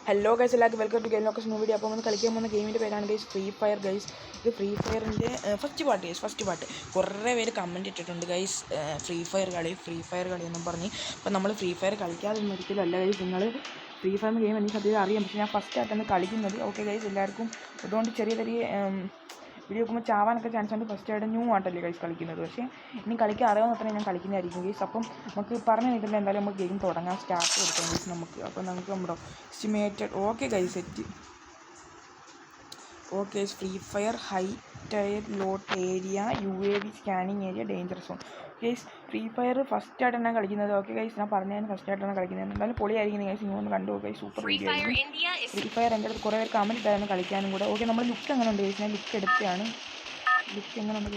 Hello guys, എല്ലാവർക്കും welcome to game location video. അപ്പോൾ നമ്മൾ കളിക്കാൻ പോകുന്ന ഗെയിമിൻ്റെ പേരാണ് ഗൈസ് ഫ്രീ ഫയർ ഗൈസ്. ഇത് ഫ്രീ ഫയറിൻ്റെ ഫസ്റ്റ് പാർട്ട് കുറേ പേര് കമൻറ്റ് ഇട്ടിട്ടുണ്ട് ഗൈസ്. ഫ്രീ ഫയർ കളി എന്നും പറഞ്ഞ്. അപ്പോൾ നമ്മൾ ഫ്രീ ഫയർ കളിക്കാതൊന്നും ഒരിക്കലും അല്ല ഗൈസ്. നിങ്ങൾ ഫ്രീ ഫയറിൻ്റെ ഗെയിം എനിക്ക് സത്യത്തിൽ അറിയാം, പക്ഷേ ഞാൻ ഫസ്റ്റ് ആയിട്ടാണ് കളിക്കുന്നത്. ഓക്കെ ഗൈസ്, എല്ലാവർക്കും അതുകൊണ്ട് ചെറിയ വീഡിയോ നോക്കുമ്പോൾ ചാവാനൊക്കെ ചാൻസ് ഉണ്ട്. ഫസ്റ്റ് ആയിട്ട് ന്യൂ ആയിട്ടല്ലേ ഗൈസ് കളിക്കുന്നത്, പക്ഷേ ഇനി കളിക്കാൻ അറിയാവുന്ന അത്രയും ഞാൻ കളിക്കുന്നതായിരിക്കും ഗൈസ്. അപ്പം നമുക്ക് പറഞ്ഞു നിൽക്കില്ല, എന്തായാലും നമുക്ക് ഗെയിം തുടങ്ങാൻ സ്റ്റാർട്ട് കൊടുക്കാം ഗൈസ് നമുക്ക്. അപ്പോൾ നമുക്ക് നമ്മുടെ estimated okay guys set. Okay, free fire high tier loot area UAV scanning area danger zone. Guys free fire first ആയിട്ടാണ് ഞാൻ കളിക്കുന്നത്. ഓക്കെ ഗൈസ്, ഞാൻ പറഞ്ഞാൽ ഫസ്റ്റ് ആയിട്ടാണ് കളിക്കുന്നത്. എന്തായാലും പൊളിയായിരിക്കും ഗൈസ്. ഇങ്ങോട്ട് കണ്ടു ഗൈസ്, സൂപ്പർ വീഡിയോ ആയിരിക്കും. ഫ്രീ ഫയർ എൻ്റെ അടുത്ത് കുറേ പേര് കമൻറ്റ് ഇട്ടായിരുന്നു കളിക്കാനും കൂടെ. ഓക്കെ, നമ്മൾ ലുക്ക് എങ്ങനെ ഉണ്ട് ഗൈസ്? ഞാൻ ലുക്ക് എടുത്തതാണ്. ലുക്ക് എങ്ങനെ ഉണ്ട്?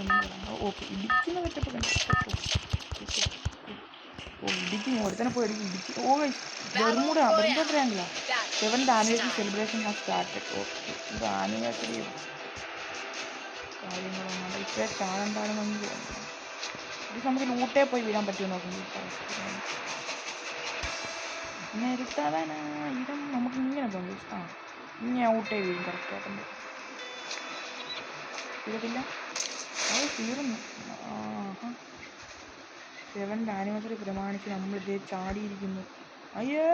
ഓക്കെ, ഇടിക്കുന്ന പറ്റപ്പോൾ ഇടിക്കും ഒരുത്തനെ പോയി ഇടിക്കും. ഓ ഗൈസ്, ബെർമുഡ ട്രയാങ്കിളാ. 7th anniversary celebration has started. Okay, ഇത് ആനിവേഴ്സറി കാര്യങ്ങളൊന്നും ഇപ്പോൾ ചാടണ്ടാണെന്ന് തോന്നുന്നു. ഇത് നമുക്ക് ലൂട്ടേ പോയി വീഴാൻ പറ്റുമെന്ന് നോക്കുന്നു. നിർത്താതാണ് ഇടം, നമുക്ക് ഇങ്ങനെ പോകുന്നു. ഇനി ഔട്ടേ വീഴും കറക്റ്റായിട്ടുണ്ട്. വീഴത്തില്ല, അത് തീർന്നു. 7th ആനിവേഴ്സറി പ്രമാണിച്ച് നമ്മളിതേ ചാടിയിരിക്കുന്നു. അയ്യോ,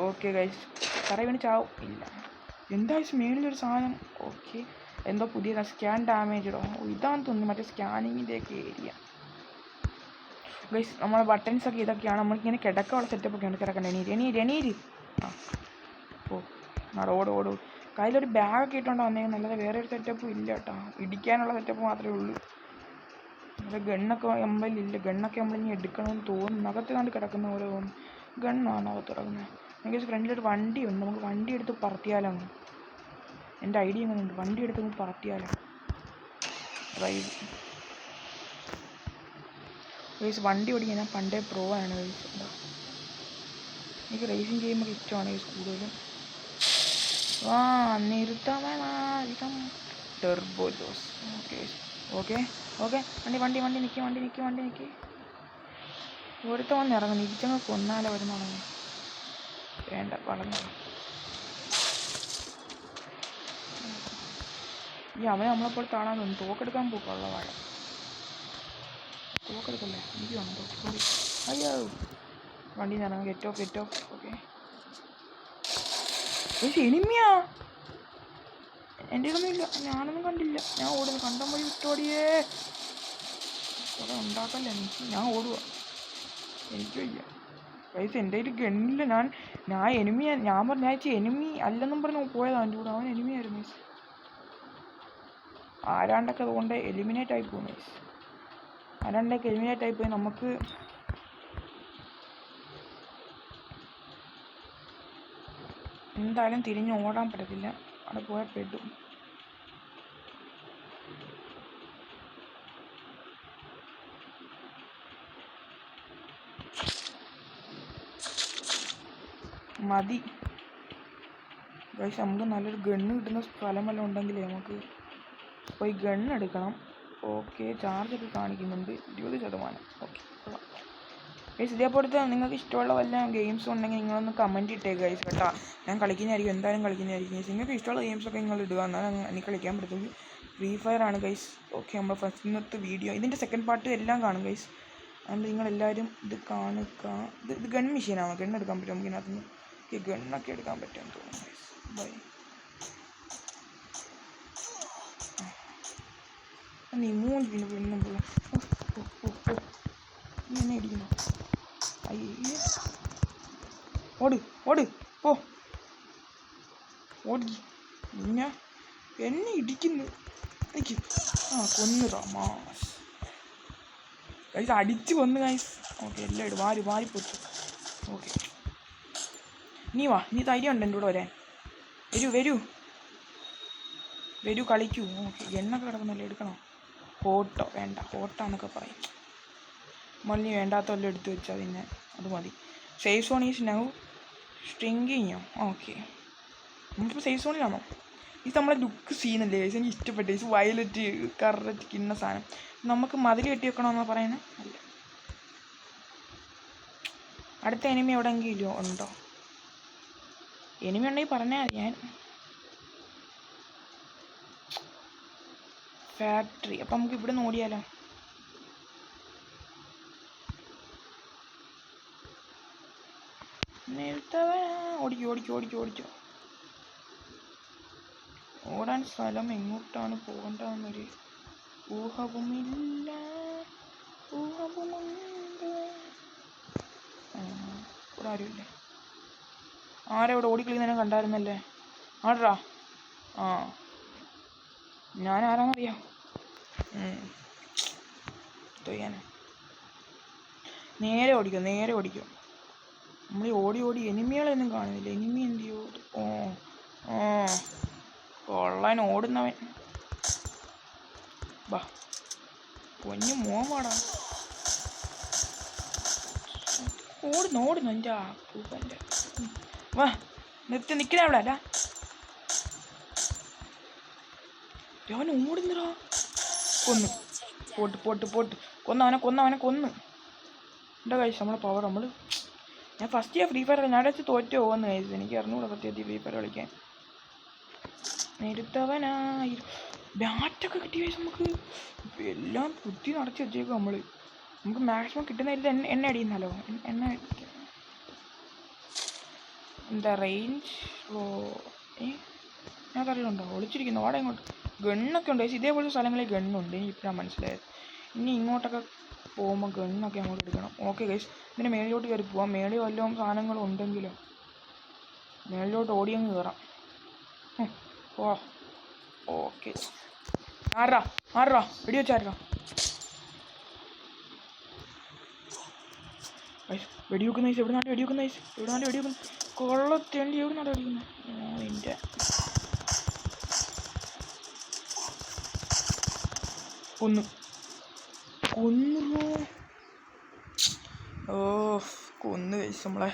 ഓക്കെ ഗൈസ്, കറ വീണ് ചാവും. ഇല്ല, എന്താ മേളിലൊരു സാധനം. ഓക്കെ, എന്തോ പുതിയ സ്കാൻ ഡാമേജോ ഇതാന്ന് തോന്നുന്നു, മറ്റേ സ്കാനിങ്ങിൻ്റെയൊക്കെ ഏരിയ ഗൈസ്. നമ്മളെ ബട്ടൺസൊക്കെ ഇതൊക്കെയാണ്. നമ്മളിങ്ങനെ കിടക്കാനുള്ള സെറ്റപ്പൊക്കെ ഉണ്ട്. കിടക്കണ്ട എണീര്. ഓട് കയ്യിലൊരു ബാഗൊക്കെ ഇട്ടുണ്ടോ വന്നേക്കുന്നത്. നല്ലത് വേറെ ഒരു സെറ്റപ്പും ഇല്ല കേട്ടോ. ഇടിക്കാനുള്ള സെറ്റപ്പ് മാത്രമേ ഉള്ളൂ. അത് ഗണ്ണൊക്കെ നമ്മളില്ല. ഗണ്ണൊക്കെ നമ്മളിനി എടുക്കണമെന്ന് തോന്നുന്നു. അകത്ത് കണ്ട് കിടക്കുന്ന പോലെ തോന്നുന്നു. ഗണ്ണാണ് അകത്ത് കിടക്കുന്നത്. എനിക്ക് ഫ്രണ്ടിലൊരു വണ്ടിയുണ്ട്, നമുക്ക് വണ്ടി എടുത്ത് പറത്തിയാലോ? എൻ്റെ ഐഡിയ എങ്ങനെ ഉണ്ട്? വണ്ടി എടുത്ത് നമുക്ക് പറത്തിയാലോ? റൈഡ് ഗൈസ്, വണ്ടി ഓടിക്കാൻ ഞാൻ പണ്ടേ പ്രോ ആണ് ഗൈസ്. എനിക്ക് റേസിംഗ് ഗെയിമൊക്കെ ഇഷ്ടമാണ് ഗൈസ് കൂടുതലും. നിർത്താൻ ടെർബോ ജോസ്. ഓക്കെ വണ്ടി നിൽക്കി. ഒരുത്ത വന്ന് ഇറങ്ങുന്നു. ഇരിച്ചങ്ങ് കൊന്നാലോ വരുന്നുണ്ടെങ്കിൽ വേണ്ട, വളർന്നു. ഈ അവനെ നമ്മളെപ്പോൾ കാണാൻ തോന്നുന്നു. തോക്കെടുക്കാൻ പോക്കുള്ള വാഴ. തോക്കെടുക്കല്ലേ, എനിക്ക് വേണം തോക്ക്. അയ്യോ, വണ്ടി നിറങ്ങും. Get off. ഓക്കെ, എനിമിയാ. എൻ്റെ ഒന്നും ഇല്ല, ഞാനൊന്നും കണ്ടില്ല. ഞാൻ ഓടുന്നു, കണ്ടം വഴി വിട്ടോടിയേ. കുറെ ഉണ്ടാക്കല്ലേ എനിക്ക്. ഞാൻ ഓടുക, എനിക്ക് വയ്യ പൈസ. എൻ്റെ കയ്യിൽ ഗണ്ണില്ല. ഞാൻ എനിമിയാ. ഞാൻ പറഞ്ഞാഴ്ച എനിമി അല്ലെന്നും പറഞ്ഞ് പോയതാണ് എൻ്റെ കൂടെ. അവൻ എനിമിയായിരുന്നു. ആരാണ്ടൊക്കെ അതുകൊണ്ട് എലിമിനേറ്റ് ആയി പോകും. ആരാണ്ടൊക്കെ എലിമിനേറ്റ് ആയിപ്പോയി. നമുക്ക് എന്തായാലും തിരിഞ്ഞ് ഓടാൻ പറ്റത്തില്ല. അവിടെ പോയാൽ പെടും. മതി ഗൈസ്, നമുക്ക് നല്ലൊരു ഗണ്ണ് കിട്ടുന്ന സ്ഥലം വല്ലതും ഉണ്ടെങ്കിൽ നമുക്ക് പോയി ഗണ്ണ് എടുക്കണം. ഓക്കെ, ചാർജൊക്കെ കാണിക്കുന്നുണ്ട് 20%. ഓക്കെ ഗൈസ്, ഇതേപോലത്തെ നിങ്ങൾക്ക് ഇഷ്ടമുള്ള വല്ല ഗെയിംസും ഉണ്ടെങ്കിൽ നിങ്ങളൊന്ന് കമൻറ്റ് ഇട്ടേക്ക് ഗൈസ് കേട്ടോ. ഞാൻ കളിക്കുന്നതായിരിക്കും, എന്തായാലും കളിക്കുന്നതായിരിക്കും ഗൈസ്. നിങ്ങൾക്ക് ഇഷ്ടമുള്ള ഗെയിംസൊക്കെ നിങ്ങൾ ഇടുക, എന്നാൽ എനിക്ക് കളിക്കാൻ പറ്റത്തുള്ളൂ. ഫ്രീ ഫയർ ആണ് ഗൈസ്. ഓക്കെ, നമ്മൾ ഫസ്റ്റ് വീഡിയോ ഇതിൻ്റെ സെക്കൻഡ് പാർട്ട് എല്ലാം കാണും ഗൈസ്. അതുകൊണ്ട് നിങ്ങളെല്ലാവരും ഇത് കാണുക. ഇത് ഗൺ മെഷീനാണോ? ഗണ്ണ് എടുക്കാൻ പറ്റും നമുക്ക് ഇതിനകത്തുനിന്ന്. ഗണ്ണൊക്കെ എടുക്കാൻ പറ്റുമെന്ന് തോന്നുന്നു ഗൈസ്. ബൈ. നീ മൂന്ന് പിന്നെ പോലെ എന്നെ ഇടിക്കുന്നു. അയ്യേ, ഓട് പോ. ഓടി പിന്നെ എന്നെ ഇടിക്കുന്നു. എനിക്ക് കൊന്നുതാ മാസ് ഗൈസ്, അടിച്ച് കൊന്നു ഗൈസ്. ഓക്കെ, എല്ലാം ഇടും. വാരി പൊത്തു. ഓക്കെ, നീ വാ, നീ ധൈര്യം ഉണ്ട് എൻ്റെ കൂടെ വരാൻ. വരൂ കളിക്കൂ. ഓക്കെ, എണ്ണൊക്കെ കിടക്കുന്നല്ലേ, എടുക്കണോ? ഹോട്ടോ വേണ്ട, ഹോട്ടാന്നൊക്കെ പറയും. മള്ളി വേണ്ടാത്ത വല്ലതും എടുത്ത് വെച്ചാൽ പിന്നെ അത് മതി. സേഫ് സോൺ ഈസ് നൗ സ്ട്രിങ്കിങ്ങോ? ഓക്കെ, നമ്മളിപ്പോൾ സേഫ് സോണിലാണോ? ഇത് നമ്മളെ ലുക്ക് സീനല്ലേ ഗൈസ്? എനിക്ക് ഇഷ്ടപ്പെട്ടു ഗൈസ്. വയലറ്റ് കറക്റ്റ് കിണ്ണ സാധനം. നമുക്ക് മതിൽ കെട്ടി വെക്കണമെന്നാണ് പറയുന്നത്. അല്ല, അടുത്ത എനിമി എവിടെയെങ്കിലും ഉണ്ടോ? എനിമി ഉണ്ടെങ്കിൽ പറഞ്ഞാൽ ഞാൻ ഫാക്ടറി. അപ്പം നമുക്ക് ഇവിടെ നിന്ന് ഓടിയാലോ? ഓടിക്കോ. ഓടാൻ സ്ഥലം എങ്ങോട്ടാണ് പോകേണ്ടതെന്നൊരു ഊഹവുമില്ല. ഇവിടെ ആരുമില്ലേ? ആരാ ഇവിടെ ഓടിക്കളിക്കുന്നതിനെ കണ്ടായിരുന്നല്ലേ? ആടാ. ആ, ഞാൻ ആരാന്നറിയാം. ചെയ്യാൻ നേരെ ഓടിക്കും. നമ്മൾ ഓടി എനിമികളെയൊന്നും കാണുന്നില്ല. എനിമി എന്ത് ചെയ്യോ? കൊള്ളാൻ ഓടുന്നവൻ. വാ പൊന്നു മോമാടാ. ഓടുന്നു എൻ്റെ പൂപ്പൻ്റെ. വാ നിർത്തി നിൽക്കണ അവിടെ അല്ല. ഞാൻ ഓടുന്നടാ. കൊന്നു. പോട്ട് കൊന്നവനെ. എൻ്റെ കഴിച്ച് നമ്മളെ പവർ. ഞാൻ ഫസ്റ്റ് ഇയർ ഫ്രീ ഫയർ ഞാൻ വെച്ച് തോറ്റു പോകുന്ന കഴിച്ചു. എനിക്ക് അറിഞ്ഞൂടെ സത്യത്തിൽ ഫ്രീ ഫയർ കളിക്കാൻ. നേരിട്ടവനായി ബാറ്റൊക്കെ കിട്ടിയ കഴിച്ച് നമുക്ക് എല്ലാം ബുദ്ധി നടത്തി വെച്ചേക്കും. നമുക്ക് മാക്സിമം കിട്ടുന്ന എണ്ണ അടിയുന്നല്ലോ. എണ്ണ എന്താ റേഞ്ച്? ഞാൻ അറിയുന്നുണ്ടോ? ഒളിച്ചിരിക്കുന്നു. അവിടെ ഇങ്ങോട്ട് ഗണ്ണൊക്കെ ഉണ്ട്. ഇതേപോലത്തെ സ്ഥലങ്ങളിൽ ഗണ്ണുണ്ട്. എനിക്ക് ഇപ്പോഴാണ് മനസ്സിലായത്. ഇനി ഇങ്ങോട്ടൊക്കെ പോകുമ്പോൾ ഗണ്ണൊക്കെ അങ്ങോട്ട് എടുക്കണം. ഓക്കെ ഗൈസ്, ഇതിന് മേളിലോട്ട് കയറി പോവാം. മേളിൽ വല്ലതും സാധനങ്ങളും ഉണ്ടെങ്കിലോ മേളിലോട്ട് ഓടിയങ്ങ് കയറാം. ഓക്കെ. ആറാ വെടി വെച്ചാരാ? വെടിവെക്കുന്ന ഐസ്. എവിടെ നാട്ടിൽ വെടിവെക്കുന്ന ഐസ്? കൊള്ളത്തേണ്ടി എവിടെ നാട്ടിൽ വെടിക്കുന്നത്? എൻ്റെ കൊന്നു. കൊന്നു കഴിച്ചു നമ്മളെ.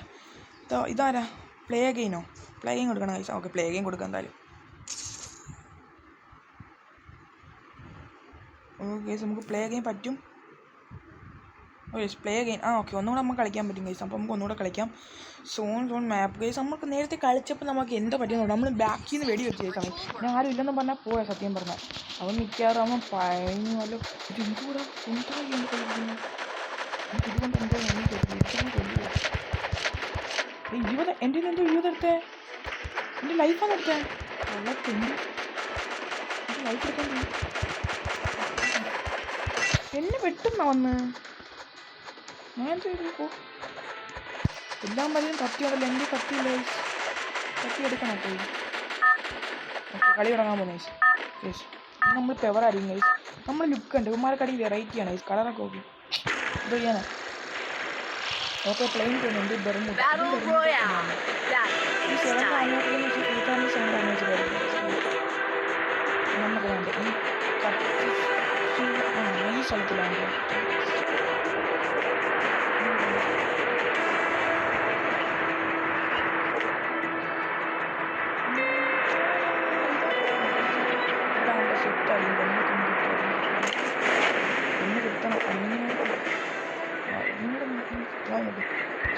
ഇതാരാ? പ്ലേ ഗെയിനോ? പ്ലേ ഗെയിം കൊടുക്കണം കഴിച്ചാൽ. ഓക്കെ, പ്ലേ ഗെയിം കൊടുക്കാം എന്തായാലും. ഓക്കെ, നമുക്ക് പ്ലേ ഗെയിം പറ്റും. Play game. ഓക്കെ, ഒന്നുകൂടെ നമുക്ക് കളിക്കാൻ പറ്റും ഗൈസ്. അപ്പോൾ നമുക്ക് ഒന്നുകൂടെ കളിക്കാം. സോൺ മാപ്പ് ഗൈസ്. നമുക്ക് നേരത്തെ കളിച്ചപ്പോൾ നമുക്ക് എന്താ പറ്റുന്നുണ്ട്? നമ്മൾ ബാക്കിൽ നിന്ന് വെടി വെച്ച് കേൾക്കാം. ഞാൻ ആരും ഇല്ലെന്ന് പറഞ്ഞാൽ പോയാൽ സത്യം പറഞ്ഞാൽ അവൻ മിക്കവാറും അവൻ പഴഞ്ഞു വല്ലോ. ഇതെന്തുകൂടെ കൊണ്ടുപോയി കളിക്കുന്നു. ഇതുകൊണ്ട് എന്തോ എൻ്റെ എന്തോ 20 എടുത്തേ. എൻ്റെ ലൈഫാണ് എടുത്തേ. എൻ്റെ ലൈഫ് എടുക്കാൻ എന്നെ വെട്ടുന്ന വന്ന് ഞാൻ ചെയ്തോ. എല്ലാം പലരും കത്തിയുണ്ടല്ലോ. എൻ്റെ കത്തിയില്ല. കത്തി എടുക്കണം. പോയി കളി തുടങ്ങാൻ പോകുന്ന ഗൈസ്. നമ്മൾ പെവറായിരിക്കും ഗൈസ്. നമ്മൾ ലുക്ക് ഉണ്ട്. ഉമ്മാർക്കടി വെറൈറ്റിയാണ് ഗൈസ്. കളറൊക്കെ നോക്കി ഇത് ചെയ്യാനാ. ഓക്കെ, പ്ലെയിൻ പോകുന്നുണ്ട്. നമുക്ക് വേണ്ട ഈ സ്ഥലത്തിലാണ്.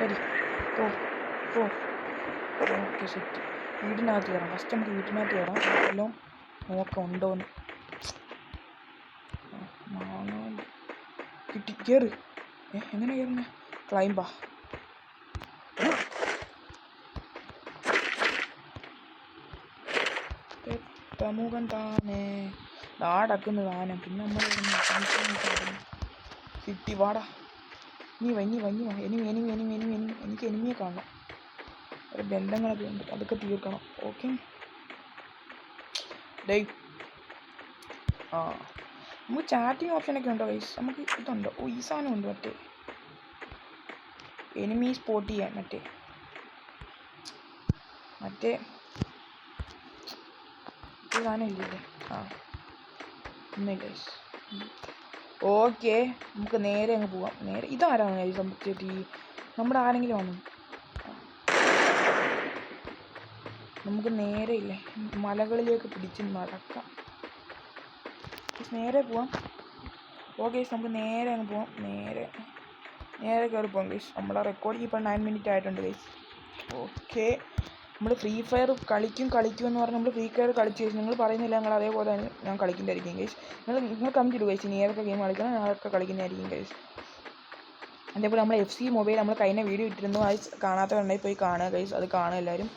ശരി, ഓക്കെ സെറ്റ്. വീടിനകത്ത് കയറാം. ഫസ്റ്റ് നമുക്ക് വീട്ടിനകത്ത് കയറാം. എല്ലാം നോക്കാം ഉണ്ടോയെന്ന്. കിട്ടി. കയറ്. എങ്ങനെ കയറുന്നേ? ക്ലൈംബാ. പ്രമുഖൻ താനേ ഡാടക്കുന്ന താനം. പിന്നെ നമ്മൾ കിട്ടി. വാടാ നീ വന്നി എനിക്ക് എനിമിയെ കാണണം. ഒരു ബന്ധങ്ങളൊക്കെ ഉണ്ട്, അതൊക്കെ തീർക്കണം. ഓക്കെ ഡേയ്. നമുക്ക് ചാറ്റിങ് ഓപ്ഷനൊക്കെ ഉണ്ടോ ഗൈസ്? നമുക്ക് ഇതുണ്ടോ? ഈ സാധനം ഉണ്ട്. മറ്റേ എനിമി സ്പോട്ട് ചെയ്യാൻ മറ്റേ സാധനം ഇല്ലേ? ഒന്നുമില്ല ഗൈസ്. ഓക്കെ, നമുക്ക് നേരെ അങ്ങ് പോവാം. നേരെ ഇതാരാണ് ഗൈസ്? സംബന്ധിച്ചിട്ട് നമ്മുടെ ആരെങ്കിലും വന്നു. നമുക്ക് നേരെ ഇല്ലേ മലകളിലേക്ക് പിടിച്ച് നടക്കാം. നേരെ പോവാം. ഓക്കെ ഗൈസ്, നമുക്ക് നേരെ അങ്ങ് പോവാം. നേരെ കയറി പോകാം ഗൈസ്. നമ്മുടെ റെക്കോർഡിങ് ഇപ്പോൾ 9 മിനിറ്റ് ആയിട്ടുണ്ട് ഗൈസ്. ഓക്കെ, നമ്മൾ ഫ്രീ ഫയർ കളിക്കും എന്ന് പറഞ്ഞാൽ നമ്മൾ ഫ്രീ ഫയർ കളിച്ച് ഗൈസ്. നിങ്ങൾ പറയുന്നില്ല, ഞങ്ങൾ അതേപോലെ ഞാൻ കളിക്കുന്നതായിരിക്കും ഗൈസ്. നിങ്ങൾ കമൻറ്റ് ഇടുക ഗൈസ്, ഇനി ഏതൊക്കെ ഗെയിം കളിക്കണം അതൊക്കെ കളിക്കുന്നതായിരിക്കും ഗൈസ്. അതേപോലെ നമ്മൾ FC മൊബൈൽ നമ്മൾ കഴിഞ്ഞ വീഡിയോ ഇട്ടിരുന്നു, അത് കാണാത്തവരുണ്ടെങ്കിൽ പോയി കാണുക ഗൈസ്, അത് കാണുക എല്ലാവരും.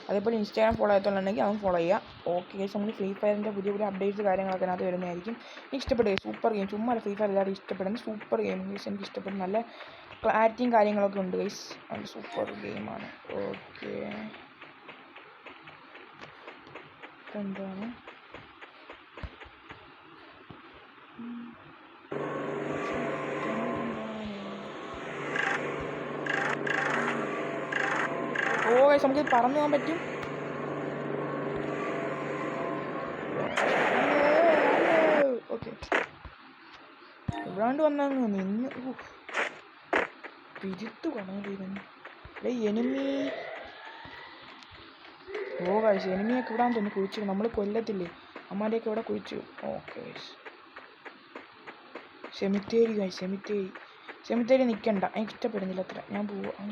അതേപോലെ ഇൻസ്റ്റാഗ്രാം ഫോളോ ചെയ്യാത്തവരുണ്ടെങ്കിൽ അതും ഫോളോ ചെയ്യുക. ഓക്കെ ഗൈസ്, നമ്മൾ ഫ്രീ ഫയറിൻ്റെ പുതിയ അപ്ഡേറ്റ്സ് കാര്യങ്ങളൊക്കെ അതിനകത്ത് വരുന്നതായിരിക്കും. എനിക്ക് ഇഷ്ടപ്പെട്ടു, സൂപ്പർ ഗെയിം. ചുമ്മാ ഫ്രീ ഫയർ എല്ലാവരും ഇഷ്ടപ്പെടുന്നത് സൂപ്പർ ഗെയിം ഗൈസ്. എനിക്ക് ഇഷ്ടപ്പെടും, നല്ല ക്ലാരിറ്റിയും കാര്യങ്ങളൊക്കെ ഉണ്ട് ഗൈസ്, നല്ല സൂപ്പർ ഗെയിമാണ്. ഓക്കെ, എന്താണ് ഗൈസ്, നമുക്ക് പറന്നു പോകാൻ പറ്റും. ഓക്കെ, എവിടാണ്ട് വന്നങ്ങ് നിന്ന് പിരിത്ത് കൊണ്ടിരുന്നു. എനിമി ഗൈസ്, എനിമിയൊക്കെ ഇവിടാൻ തന്നെ കുഴിച്ചു. നമ്മൾ കൊല്ലത്തില്ലേ, അമ്മാൻ്റെയൊക്കെ ഇവിടെ കുഴിച്ചു. ഓക്കെ ഗൈസ്, സെമിത്തേരി ഗൈസ്, സെമിത്തേരി നിൽക്കണ്ട, എനിക്ക് ഇഷ്ടപ്പെടുന്നില്ല അത്ര. ഞാൻ പോവാം.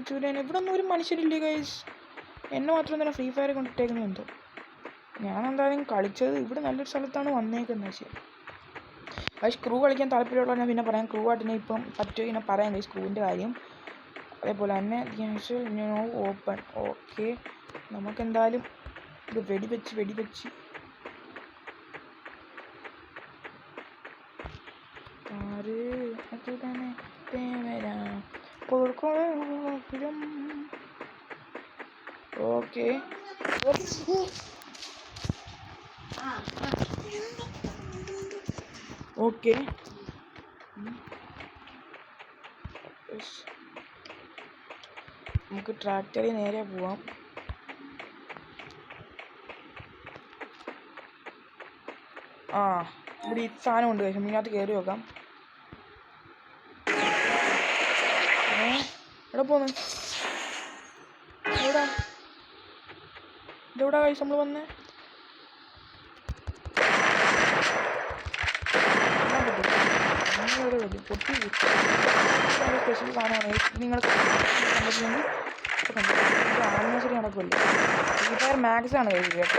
ചൂരൻ ഇവിടെ ഒന്നും ഒരു മനുഷ്യരില്ലേ ഗൈസ്, എന്നെ മാത്രം തന്നെ ഫ്രീ ഫയർ കൊണ്ടിട്ടേക്കുന്നത് എന്തോ. ഞാൻ എന്തായാലും കളിച്ചത് ഇവിടെ നല്ലൊരു സ്ഥലത്താണ് വന്നേക്കുന്നത്. ശരി ഗൈസ്, ക്രൂ കളിക്കാൻ താല്പര്യമുള്ള ഞാൻ പിന്നെ പറയാം. ക്രൂ ആയിട്ട് ഞാൻ ഇപ്പം പറ്റുമോ ഇങ്ങനെ പറയാം ഗൈസ്, ക്രൂവിൻ്റെ കാര്യം. അതേപോലെ തന്നെ ഓപ്പൺ. ഓക്കെ, നമുക്കെന്തായാലും ഇത് വെടിവെച്ച് ഓക്കെ ഓക്കെ നമുക്ക് ട്രാക്ടറിൽ നേരെ പോവാം. ഇവിടെ ഈ സാധനം ഉണ്ട് കഴിച്ചു, ഇതിനകത്ത് കയറി നോക്കാം. എവിടെ പോന്ന്, ഇതെവിടാ കഴിച്ച് നമ്മൾ വന്നേ? പൊട്ടി സ്പെഷ്യൽ സാധനമാണ് നിങ്ങൾ കണ്ടിട്ടുണ്ടെങ്കിൽ ആനിവേഴ്സറി നടക്കുമല്ലോ. ഫ്രീ ഫയർ മാക്സ് ആണ് കഴിച്ചത് കേട്ടോ.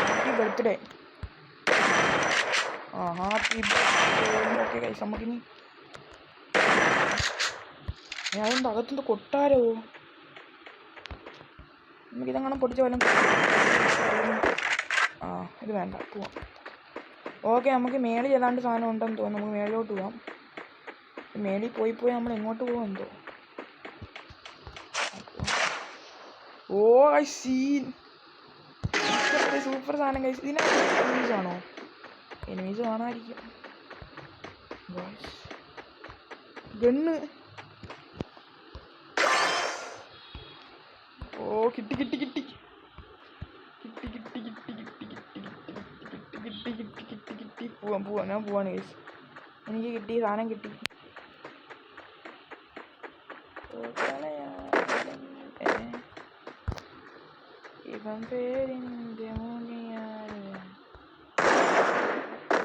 Happy birthday. Happy birthday. Okay കഴിച്ച് നമുക്കിനി അതെന്താ അകത്തെന്ത് കൊട്ടാരോ, നമുക്കിതങ്ങനെ പൊടിച്ച വല്ലതും. ഇത് വേണ്ട, പോവാം. ഓക്കെ, നമുക്ക് മേളിൽ ഏതാണ്ട് സാധനം ഉണ്ടെന്ന് തോന്നുന്നു. നമുക്ക് മേളിലോട്ട് പോവാം. മേളിൽ പോയി നമ്മൾ എങ്ങോട്ട് പോകാം എന്തോ. ഐ സീൻ സൂപ്പർ സാധനം കഴിച്ചു. ഇതിനകത്ത് എനിമീസ് ആണോ? എനിമീസ് കാണാതിരിക്കും. ഗണ്ണ്. കിട്ടി. പോവാം. ഞാൻ പോവാണ് ഗൈസ്, എനിക്ക് കിട്ടി, സാധനം കിട്ടി. ഇവൻ പേരിൻ്റെ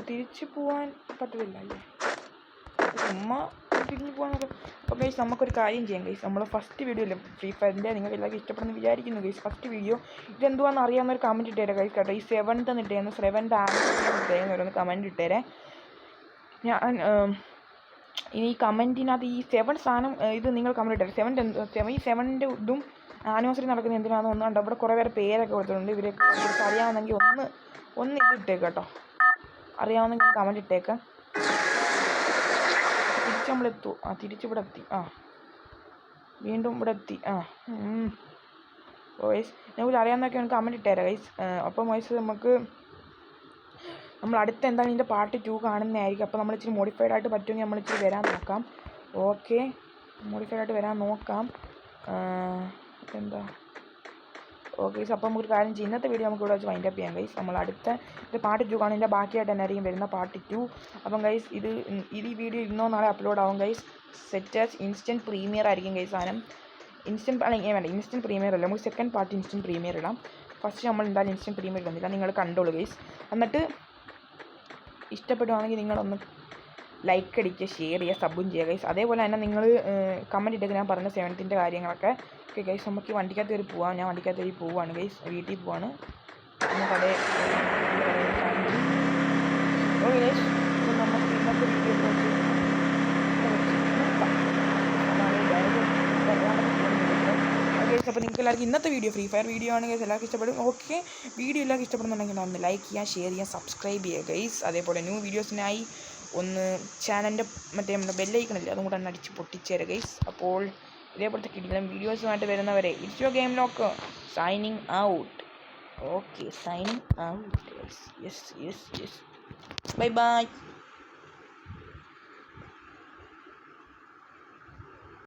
തിരിച്ചു പോവാൻ പറ്റത്തില്ല അല്ലേ, ചുമ്മാ തിരിഞ്ഞു പോകാനൊക്കെ. അപ്പോൾ ഗൈസ്, നമുക്കൊരു കാര്യം ചെയ്യാം ഗൈസ്. നമ്മൾ ഫസ്റ്റ് വീഡിയോ ഇല്ല ഫ്രീ ഫയറിൻ്റെ, നിങ്ങൾക്ക് എല്ലാവർക്കും ഇഷ്ടപ്പെടുന്ന വിചാരിക്കുന്നു ഗൈസ്. ഫസ്റ്റ് വീഡിയോ ഇതെന്തുവാന്ന് അറിയാവുന്ന ഒരു കമൻറ്റ് ഇട്ടേരെ ഗൈസ് കേട്ടോ. ഈ 7th ഇട്ടേന്ന് 7th ആണെന്ന് ഓരോന്ന് കമൻറ്റ് ഇട്ടേരെ. ഞാൻ ഇനി ഈ കമൻറ്റിനകത്ത് ഈ 7 സാധനം ഇത് നിങ്ങൾ കമൻറ്റ് ഇട്ടേരെ. 7ൻ്റെ ഇതും ആനിവേഴ്സറി നടക്കുന്ന എന്തിനാണെന്ന് ഒന്നുണ്ട്. അവിടെ കുറേ പേര് പേരൊക്കെ കൊടുത്തിട്ടുണ്ട്. ഇവരൊക്കെ കുറിച്ച് അറിയാവുന്നെങ്കിൽ ഒന്ന് ഇത് ഇട്ടേക്ക് കേട്ടോ. അറിയാവുന്നെങ്കിൽ കമൻറ്റ് ഇട്ടേക്കാം. തിരിച്ച് നമ്മളെത്തുമോ? തിരിച്ചിവിടെ എത്തി. വീണ്ടും ഇവിടെ എത്തി. വോയിസ് നിങ്ങൾക്ക് അറിയാവുന്നതൊക്കെ നമുക്ക് കമൻറ്റ് ഇട്ടേരാം ഗൈസ്. അപ്പം വോയിസ് നമ്മൾ അടുത്ത എന്താണ് ഇതിൻ്റെ പാർട്ട് 2 കാണുന്നതായിരിക്കും. അപ്പോൾ നമ്മൾ ഇച്ചിരി മോഡിഫൈഡ് ആയിട്ട് പറ്റുമെങ്കിൽ നമ്മൾ ഇച്ചിരി വരാൻ നോക്കാം. ഓക്കെ, മോഡിഫൈഡ് ആയിട്ട് വരാൻ നോക്കാം. എന്താ ഓക്കെ ഗൈസ്, അപ്പോൾ നമുക്കൊരു കാര്യം ചെയ്യും. ഇന്നത്തെ വീഡിയോ നമുക്ക് ഇവിടെ വെച്ച് വൈൻഡപ്പ് ചെയ്യാം ഗൈസ്. നമ്മൾ അടുത്ത പാർട്ട് 2 കാണും. ഇതിൻ്റെ ബാക്കിയായിട്ട് തന്നെ ആയിരിക്കും വരുന്ന പാർട്ട് 2. അപ്പം ഗൈസ്, ഇത് ഈ വീഡിയോ ഇന്നോ നാളെ അപ്ലോഡ് ആവും ഗൈസ്. സെറ്റാസ് ഇൻസ്റ്റൻറ്റ് പ്രീമിയർ ആയിരിക്കും ഗൈസ് സാധനം. ഇൻസ്റ്റൻറ്റ് പ്രീമിയർ അല്ല, നമുക്ക് സെക്കൻഡ് പാർട്ട് ഇൻസ്റ്റൻറ്റ് പ്രീമിയർ ഇടാം. ഫസ്റ്റ് നമ്മൾ എന്തായാലും ഇൻസ്റ്റൻറ്റ് പ്രീമിയർ ഇടുന്നില്ല, നിങ്ങൾ കണ്ടോളൂ ഗൈസ്. എന്നിട്ട് ഇഷ്ടപ്പെടുവാണെങ്കിൽ നിങ്ങളൊന്ന് ലൈക്ക് അടിക്കുക, ഷെയർ ചെയ്യുക, സബും ചെയ്യുക ഗൈസ്. അതേപോലെ തന്നെ നിങ്ങൾ കമൻറ്റ് ഇട്ടൊക്കെ ഞാൻ പറഞ്ഞ 7th കാര്യങ്ങളൊക്കെ. ഓക്കെ ഗൈസ്, നമുക്ക് വണ്ടിക്കകത്ത് കയറി പോവാം. ഞാൻ വണ്ടിക്കകത്ത് കയറി പോവാണ് ഗൈസ്, വീട്ടിൽ പോവാണ്. പിന്നെ കടയിൽ ഓക്കെ ഗൈസ്, നമുക്ക് ഇന്നത്തെ വീഡിയോ അപ്പോൾ നിങ്ങൾക്ക് എല്ലാവർക്കും ഇന്നത്തെ വീഡിയോ ഫ്രീ ഫയർ വീഡിയോ ആണ് ഗൈസ്, എല്ലാവർക്കും ഇഷ്ടപ്പെടും. ഓക്കെ, വീഡിയോ എല്ലാവർക്കും ഇഷ്ടപ്പെടുന്നുണ്ടെങ്കിൽ ഒന്ന് ലൈക്ക് ചെയ്യുക, ഷെയർ ചെയ്യുക, സബ്സ്ക്രൈബ് ചെയ്യുക ഗൈസ്. അതേപോലെ ന്യൂ വീഡിയോസിനായി ഒന്ന് ചാനലിൻ്റെ നമ്മുടെ ബെല്ലൈക്കണില്ല, അതും കൂടെ ഒന്ന് അടിച്ച് പൊട്ടിച്ചേരുക ഗൈസ്. അപ്പോൾ ഇതേപോലത്തെ കിടിലൻ വീഡിയോസുമായിട്ട് വരുന്നവരെ it's your game lock signing out. Okay, signing out guys. Yes. Bye bye.